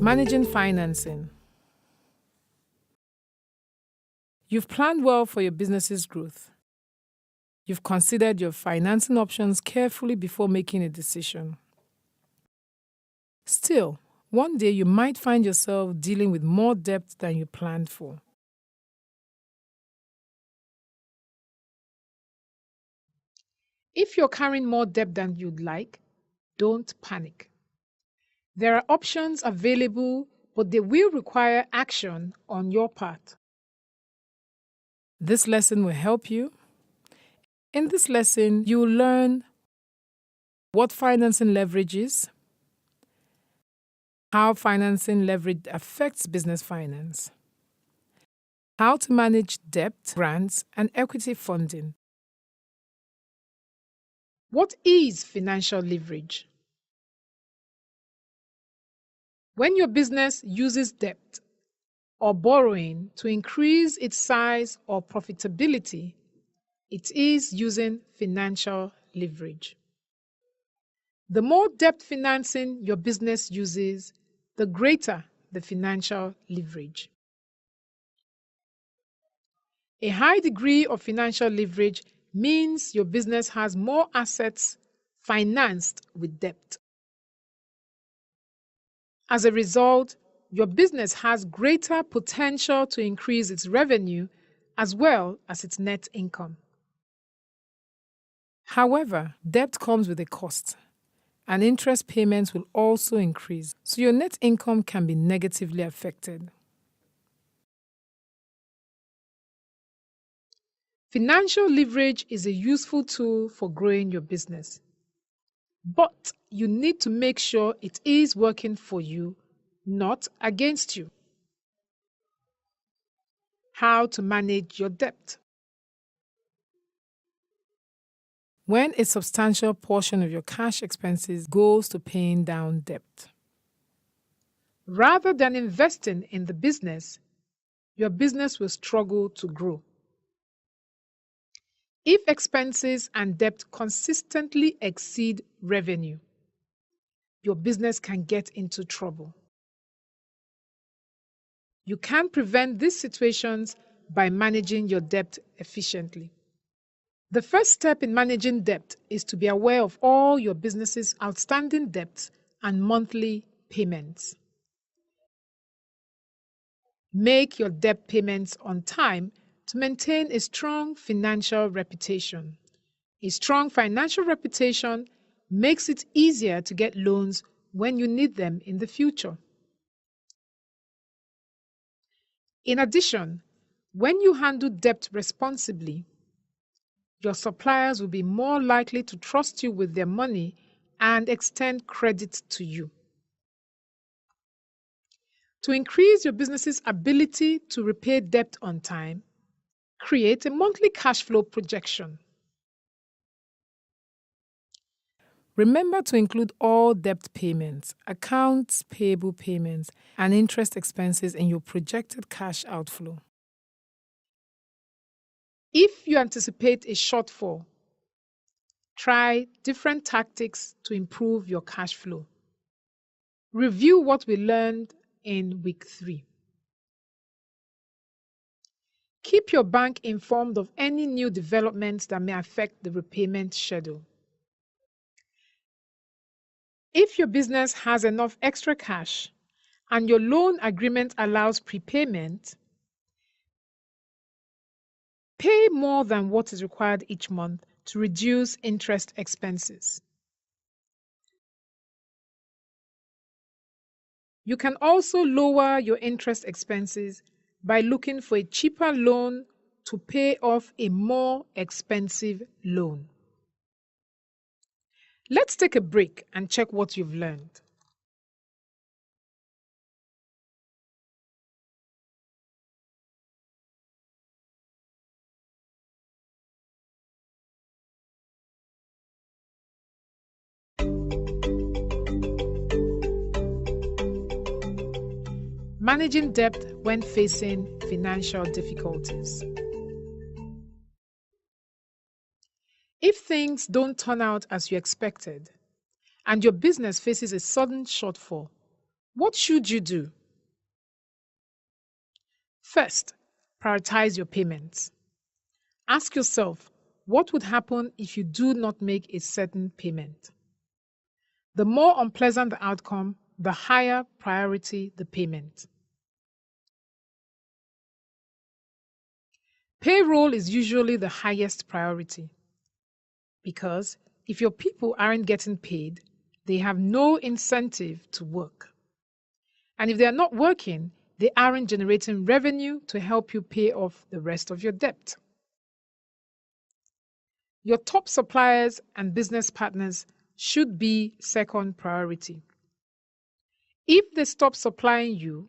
Managing financing. You've planned well for your business's growth. You've considered your financing options carefully before making a decision. Still, one day you might find yourself dealing with more debt than you planned for. If you're carrying more debt than you'd like, don't panic. There are options available, but they will require action on your part. This lesson will help you. In this lesson, you will learn what financing leverage is, how financing leverage affects business finance, how to manage debt, grants, and equity funding. What is financial leverage? When your business uses debt or borrowing to increase its size or profitability, it is using financial leverage. The more debt financing your business uses, the greater the financial leverage. A high degree of financial leverage means your business has more assets financed with debt. As a result, your business has greater potential to increase its revenue as well as its net income. However, debt comes with a cost, and interest payments will also increase, so your net income can be negatively affected. Financial leverage is a useful tool for growing your business, but you need to make sure it is working for you, not against you. How to manage your debt. When a substantial portion of your cash expenses goes to paying down debt, rather than investing in the business, your business will struggle to grow. If expenses and debt consistently exceed revenue, your business can get into trouble. You can prevent these situations by managing your debt efficiently. The first step in managing debt is to be aware of all your business's outstanding debts and monthly payments. Make your debt payments on time to maintain a strong financial reputation. A strong financial reputation makes it easier to get loans when you need them in the future. In addition, when you handle debt responsibly, your suppliers will be more likely to trust you with their money and extend credit to you. To increase your business's ability to repay debt on time, create a monthly cash flow projection. Remember to include all debt payments, accounts payable payments, and interest expenses in your projected cash outflow. If you anticipate a shortfall, try different tactics to improve your cash flow. Review what we learned in week 3. Keep your bank informed of any new developments that may affect the repayment schedule. If your business has enough extra cash and your loan agreement allows prepayment, pay more than what is required each month to reduce interest expenses. You can also lower your interest expenses by looking for a cheaper loan to pay off a more expensive loan. Let's take a break and check what you've learned. Managing debt when facing financial difficulties. If things don't turn out as you expected, and your business faces a sudden shortfall, What should you do? First, prioritize your payments. Ask yourself, what would happen if you do not make a certain payment? The more unpleasant the outcome, the higher priority the payment. Payroll is usually the highest priority because if your people aren't getting paid, they have no incentive to work. And if they are not working, they aren't generating revenue to help you pay off the rest of your debt. Your top suppliers and business partners should be second priority. If they stop supplying you,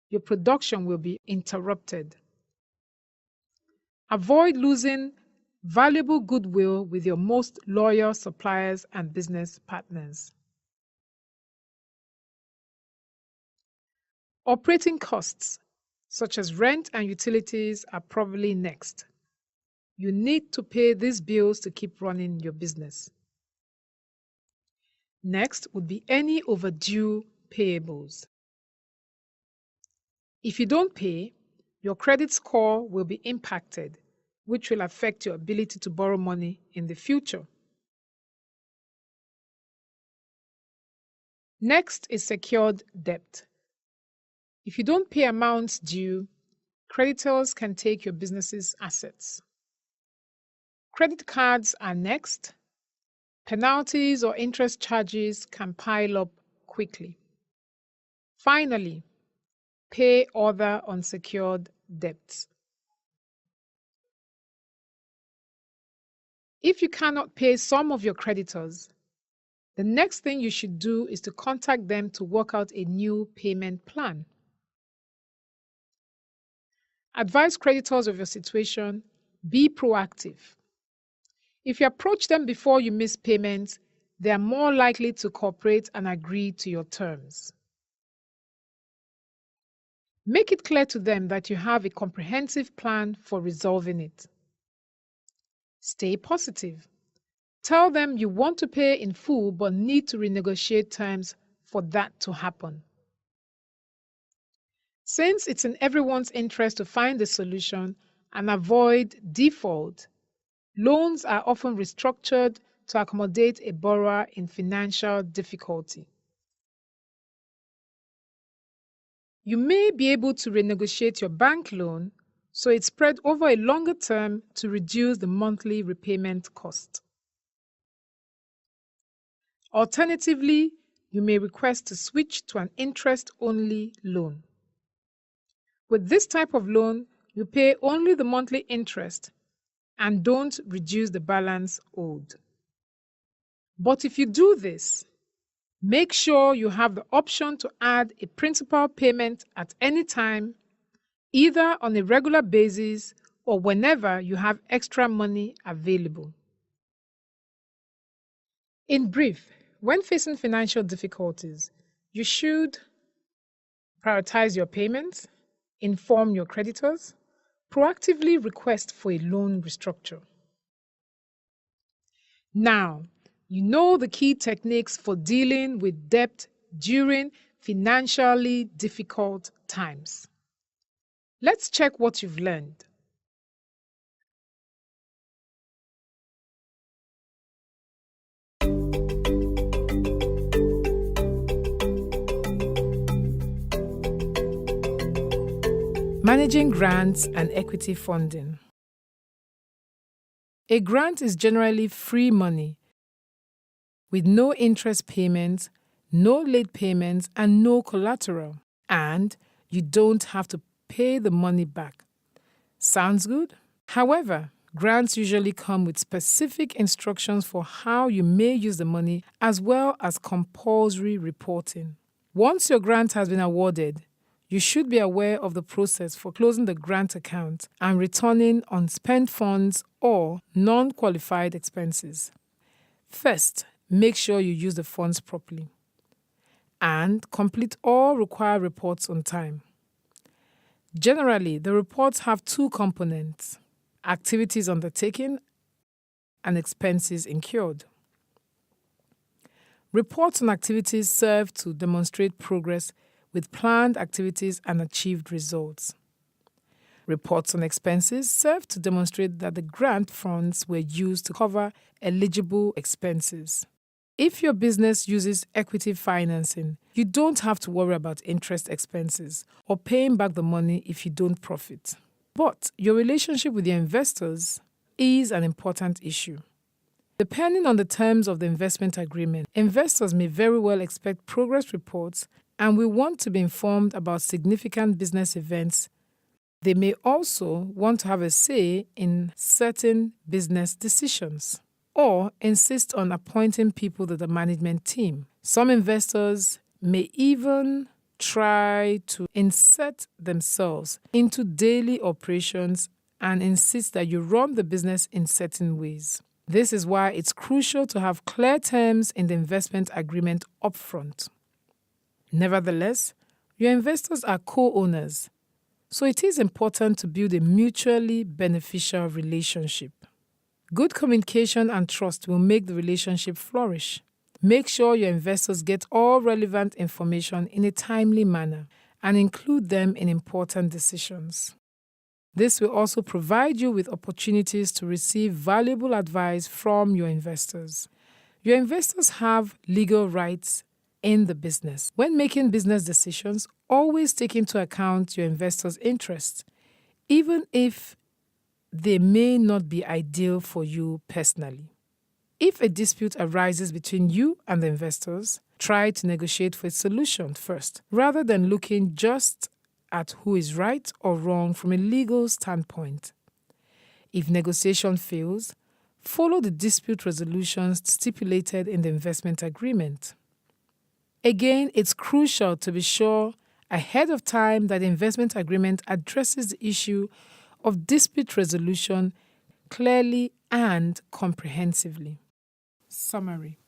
your production will be interrupted. Avoid losing valuable goodwill with your most loyal suppliers and business partners. Operating costs, such as rent and utilities, are probably next. You need to pay these bills to keep running your business. Next would be any overdue payables. If you don't pay, your credit score will be impacted, which will affect your ability to borrow money in the future. Next is secured debt. If you don't pay amounts due, creditors can take your business's assets. Credit cards are next. Penalties or interest charges can pile up quickly. Finally, pay other unsecured debts. If you cannot pay some of your creditors, the next thing you should do is to contact them to work out a new payment plan. Advise creditors of your situation. Be proactive. If you approach them before you miss payments, they are more likely to cooperate and agree to your terms. Make it clear to them that you have a comprehensive plan for resolving it. Stay positive. Tell them you want to pay in full but need to renegotiate terms for that to happen. Since it's in everyone's interest to find a solution and avoid default, loans are often restructured to accommodate a borrower in financial difficulty. You may be able to renegotiate your bank loan so it's spread over a longer term to reduce the monthly repayment cost. Alternatively, you may request to switch to an interest-only loan. With this type of loan, you pay only the monthly interest and don't reduce the balance owed. But if you do this, make sure you have the option to add a principal payment at any time, either on a regular basis or whenever you have extra money available. In brief, when facing financial difficulties, you should prioritize your payments, inform your creditors, proactively request for a loan restructure. Now, you know the key techniques for dealing with debt during financially difficult times. Let's check what you've learned. Managing grants and equity funding. A grant is generally free money with no interest payments, no late payments, and no collateral. And you don't have to pay the money back. Sounds good? However, grants usually come with specific instructions for how you may use the money as well as compulsory reporting. Once your grant has been awarded, you should be aware of the process for closing the grant account and returning unspent funds or non-qualified expenses. First, make sure you use the funds properly and complete all required reports on time. Generally, the reports have two components: activities undertaken and expenses incurred. Reports on activities serve to demonstrate progress with planned activities and achieved results. Reports on expenses serve to demonstrate that the grant funds were used to cover eligible expenses. If your business uses equity financing, you don't have to worry about interest expenses or paying back the money if you don't profit. But your relationship with your investors is an important issue. Depending on the terms of the investment agreement, investors may very well expect progress reports and will want to be informed about significant business events. They may also want to have a say in certain business decisions or insist on appointing people to the management team. Some investors may even try to insert themselves into daily operations and insist that you run the business in certain ways. This is why it's crucial to have clear terms in the investment agreement upfront. Nevertheless, your investors are co-owners, so it is important to build a mutually beneficial relationship. Good communication and trust will make the relationship flourish. Make sure your investors get all relevant information in a timely manner and include them in important decisions. This will also provide you with opportunities to receive valuable advice from your investors. Your investors have legal rights in the business. When making business decisions, always take into account your investors' interests, even if they may not be ideal for you personally. If a dispute arises between you and the investors, try to negotiate for a solution first, rather than looking just at who is right or wrong from a legal standpoint. If negotiation fails, follow the dispute resolutions stipulated in the investment agreement. Again, it's crucial to be sure ahead of time that the investment agreement addresses the issue of dispute resolution clearly and comprehensively. Summary.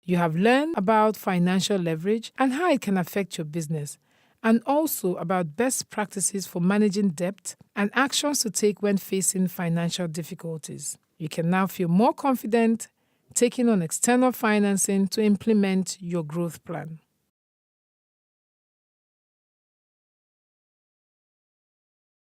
You have learned about financial leverage and how it can affect your business, and also about best practices for managing debt and actions to take when facing financial difficulties. You can now feel more confident taking on external financing to implement your growth plan.